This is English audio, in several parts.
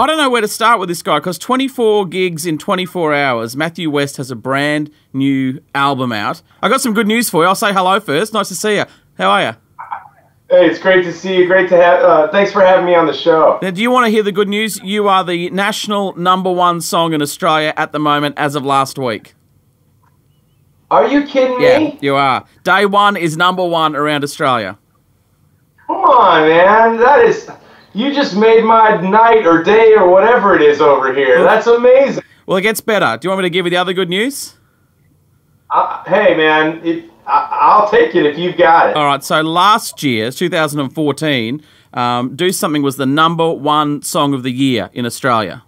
I don't know where to start with this guy because 24 gigs in 24 hours. Matthew West has a brand new album out. I got some good news for you. I'll say hello first. Nice to see you. How are you? Hey, it's great to see you. Great to have. Thanks for having me on the show. Now, do you want to hear the good news? You are the national #1 song in Australia at the moment as of last week. Are you kidding me? Yeah, you are. Day one is #1 around Australia. Come on, man. That is... You just made my night or day or whatever it is over here. That's amazing. Well, it gets better. Do you want me to give you the other good news? Hey, man, I'll take it if you've got it. All right, so last year, 2014, Do Something was the #1 song of the year in Australia.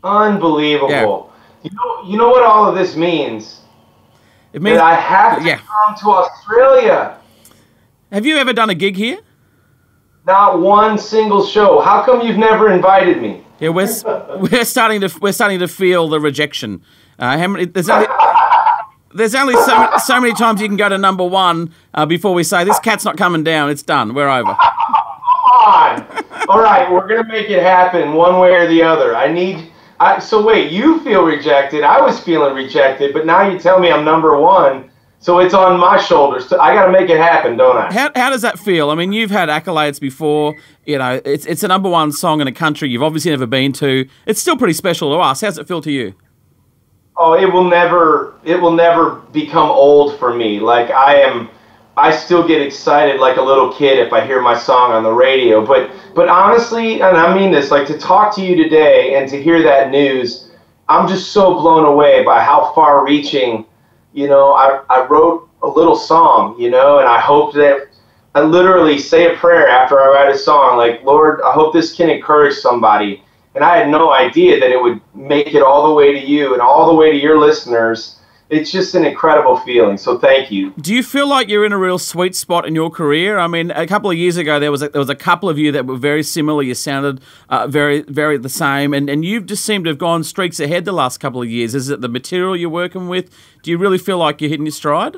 Unbelievable. Yeah. You know what all of this means? It means that I have to come to Australia. Have you ever done a gig here? Not one single show. How come you've never invited me? Yeah, we're starting to feel the rejection. There's only so many times you can go to #1 before we say this cat's not coming down. It's done. We're over. Come on. All right, we're gonna make it happen one way or the other. So wait, you feel rejected. I was feeling rejected, but now you tell me I'm #1. So it's on my shoulders. I got to make it happen, don't I? How does that feel? I mean, you've had accolades before. You know, it's a #1 song in a country you've obviously never been to. It's still pretty special to us. How's it feel to you? Oh, it will never become old for me. Like I still get excited like a little kid if I hear my song on the radio. But honestly, and I mean this, like to talk to you today and to hear that news, I'm just so blown away by how far-reaching. You know, I wrote a little song, you know, and I hope that I literally say a prayer after I write a song, like, Lord, I hope this can encourage somebody. And I had no idea that it would make it all the way to you and all the way to your listeners. It's just an incredible feeling, so thank you. Do you feel like you're in a real sweet spot in your career? I mean, a couple of years ago, there was a couple of you that were very similar. You sounded very, very the same, and you've just seemed to have gone streaks ahead the last couple of years. Is it the material you're working with? Do you really feel like you're hitting your stride?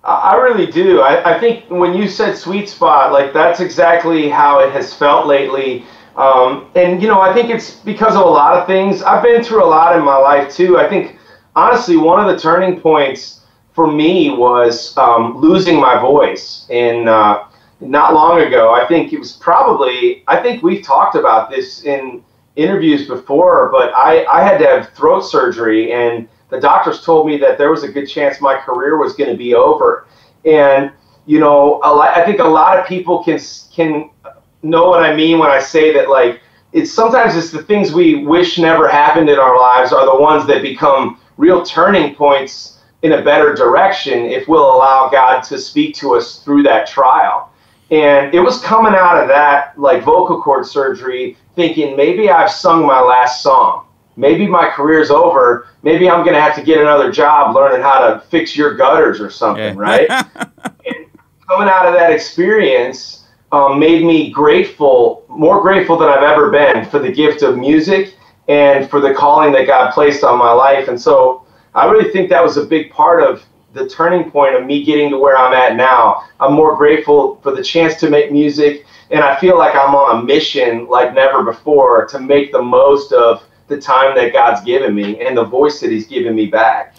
I really do. I think when you said sweet spot, like that's exactly how it has felt lately. And, you know, I think it's because of a lot of things. I've been through a lot in my life, too. I think honestly, one of the turning points for me was losing my voice. And not long ago, I think it was probably, I think we've talked about this in interviews before, but I had to have throat surgery, and the doctors told me that there was a good chance my career was going to be over. And, you know, I think a lot of people can know what I mean when I say that, like, sometimes it's the things we wish never happened in our lives are the ones that become real turning points in a better direction if we'll allow God to speak to us through that trial. And it was coming out of that, like, vocal cord surgery, thinking maybe I've sung my last song. Maybe my career's over. Maybe I'm going to have to get another job learning how to fix your gutters or something, right? And coming out of that experience made me grateful, more grateful than I've ever been for the gift of music and for the calling that God placed on my life. And so I really think that was a big part of the turning point of me getting to where I'm at now. I'm more grateful for the chance to make music, and I feel like I'm on a mission like never before to make the most of the time that God's given me and the voice that He's given me back.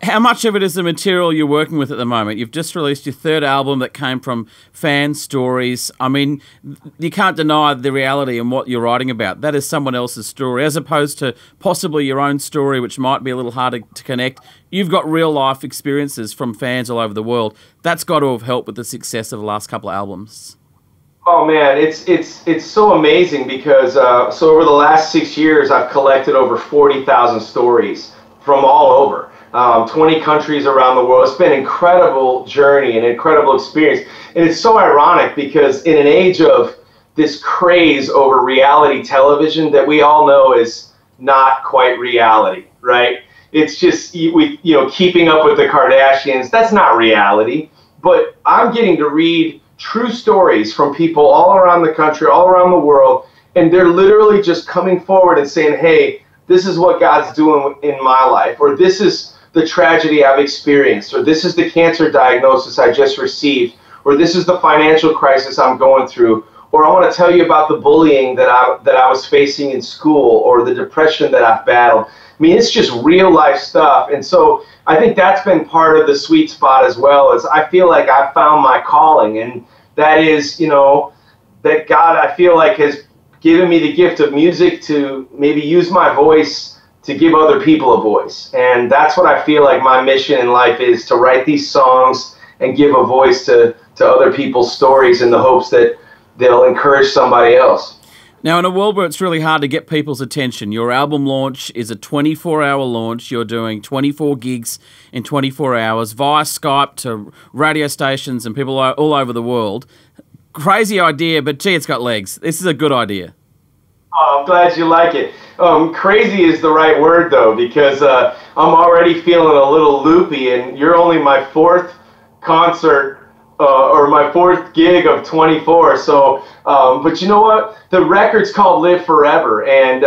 How much of it is the material you're working with at the moment? You've just released your 3rd album that came from fan stories. I mean, you can't deny the reality and what you're writing about. That is someone else's story, as opposed to possibly your own story, which might be a little harder to connect. You've got real-life experiences from fans all over the world. That's got to have helped with the success of the last couple of albums. Oh man, it's so amazing because so over the last 6 years, I've collected over 40,000 stories from all over. 20 countries around the world. It's been an incredible journey, an incredible experience. And it's so ironic because in an age of this craze over reality television that we all know is not quite reality, right? It's just, keeping up with the Kardashians. That's not reality. But I'm getting to read true stories from people all around the country, all around the world, and they're literally just coming forward and saying, hey, this is what God's doing in my life, or this is the tragedy I've experienced, or this is the cancer diagnosis I just received, or this is the financial crisis I'm going through, or I want to tell you about the bullying that I was facing in school, or the depression that I've battled. I mean, it's just real life stuff. And so I think that's been part of the sweet spot as well, is I feel like I've found my calling, and that is, you know, that God, I feel like, has given me the gift of music to maybe use my voice to give other people a voice. And that's what I feel like my mission in life is, to write these songs and give a voice to other people's stories in the hopes that they'll encourage somebody else. Now, in a world where it's really hard to get people's attention, your album launch is a 24-hour launch. You're doing 24 gigs in 24 hours via Skype to radio stations and people all over the world. Crazy idea, but gee, it's got legs. This is a good idea. Oh, I'm glad you like it. Crazy is the right word, though, because I'm already feeling a little loopy, and you're only my fourth concert or my fourth gig of 24. So, but you know what? The record's called Live Forever, and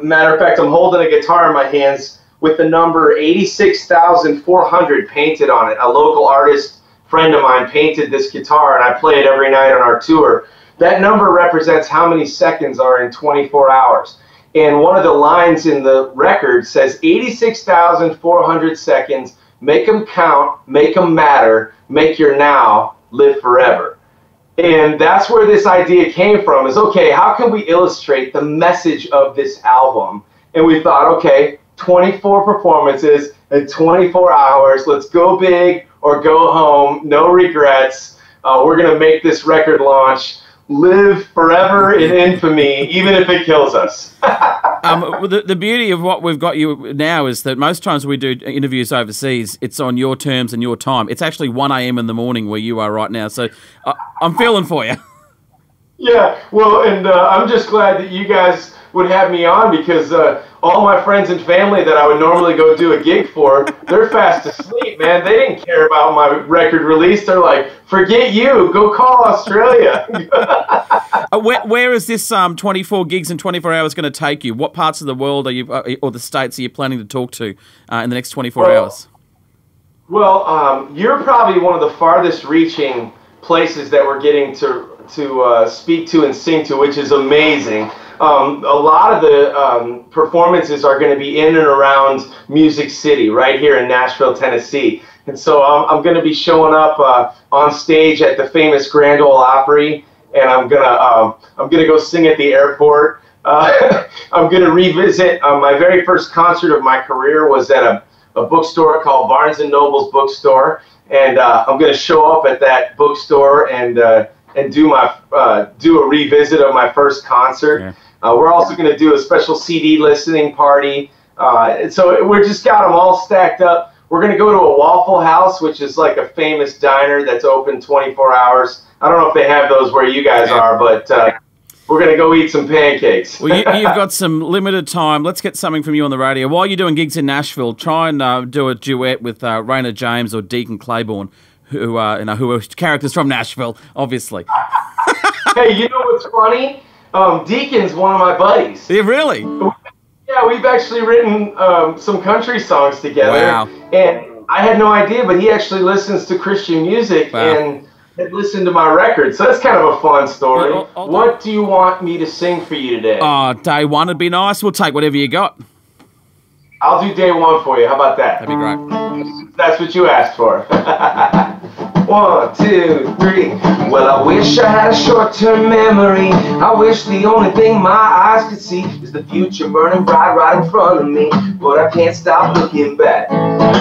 matter of fact, I'm holding a guitar in my hands with the number 86,400 painted on it. A local artist friend of mine painted this guitar, and I play it every night on our tour. That number represents how many seconds are in 24 hours. And one of the lines in the record says 86,400 seconds, make them count, make them matter, make your now live forever. And that's where this idea came from, is, okay, how can we illustrate the message of this album? And we thought, okay, 24 performances in 24 hours, let's go big or go home, no regrets. We're gonna make this record launch live forever in infamy, even if it kills us. The beauty of what we've got you now is that most times we do interviews overseas, it's on your terms and your time. It's actually 1 a.m. in the morning where you are right now, so I'm feeling for you. Yeah, well, and I'm just glad that you guys would have me on, because all my friends and family that I would normally go do a gig for, they're fast asleep, man. They didn't care about my record release. They're like, forget you, go call Australia. Where is this 24 gigs in 24 hours going to take you? What parts of the world are you, or the states are you planning to talk to in the next 24 hours? Well, you're probably one of the farthest reaching places that we're getting to speak to and sing to, which is amazing. A lot of the performances are going to be in and around Music City, right here in Nashville, Tennessee. And so I'm going to be showing up on stage at the famous Grand Ole Opry, and I'm gonna go sing at the airport. I'm going to revisit my very first concert of my career was at a bookstore called Barnes & Noble's Bookstore, and I'm going to show up at that bookstore and do a revisit of my first concert. Yeah. We're also going to do a special CD listening party. And so we're just got them all stacked up. We're going to go to a Waffle House, which is like a famous diner that's open 24 hours. I don't know if they have those where you guys are, but we're going to go eat some pancakes. Well, you've got some limited time. Let's get something from you on the radio. While you're doing gigs in Nashville, try and do a duet with Raina James or Deacon Claiborne, who are characters from Nashville, obviously. Hey, you know what's funny? Deacon's one of my buddies. Yeah, really? Yeah, we've actually written some country songs together. Wow. And I had no idea, but he actually listens to Christian music and had listened to my record. So that's kind of a fun story. What do you want me to sing for you today? Day one would be nice. We'll take whatever you got. I'll do day one for you. How about that? That'd be great. That's what you asked for. 1, 2, 3. Well, I wish I had a short-term memory. I wish the only thing my eyes could see is the future burning bright right in front of me, but I can't stop looking back.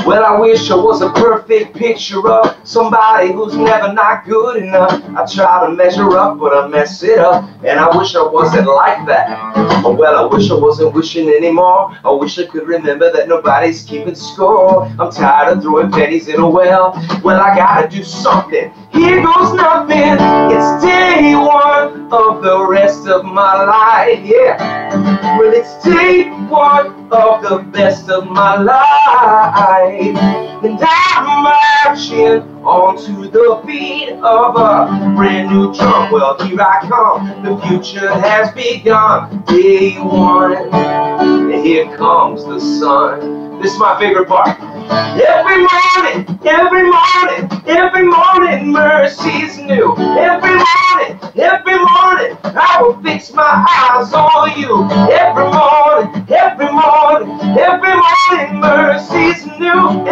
Well, I wish I was a perfect picture of somebody who's never not good enough. I try to measure up, but I mess it up, and I wish I wasn't like that. Well, I wish I wasn't wishing anymore. I wish I could remember that nobody's keeping score. I'm tired of throwing pennies in a well. Well, I gotta do something. Here goes nothing. It's day one of the rest of my life. Yeah. Well, it's day one of the best of my life. And I'm marching onto the beat of a brand new drum. Well, here I come. The future has begun. Day one. And here comes the sun. This is my favorite part. Every morning, every morning, every morning, mercy's new. Every morning, every morning, I will fix my eyes on you. Every morning, every morning, every morning, mercies new.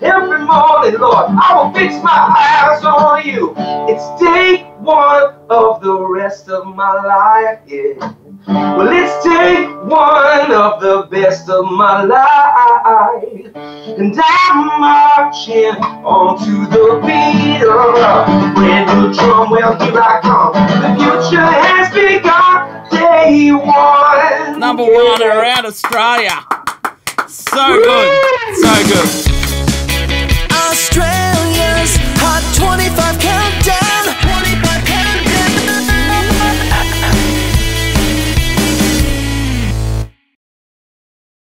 Every morning, Lord, I will fix my eyes on you. It's day one of the rest of my life, yeah. Well, it's day one of the best of my life, and I'm marching on to the beat of a brand new drum. Well, here I come. The future has begun. Day one. Number one around Australia. So good. So good. Australia's Hot 25 Countdown.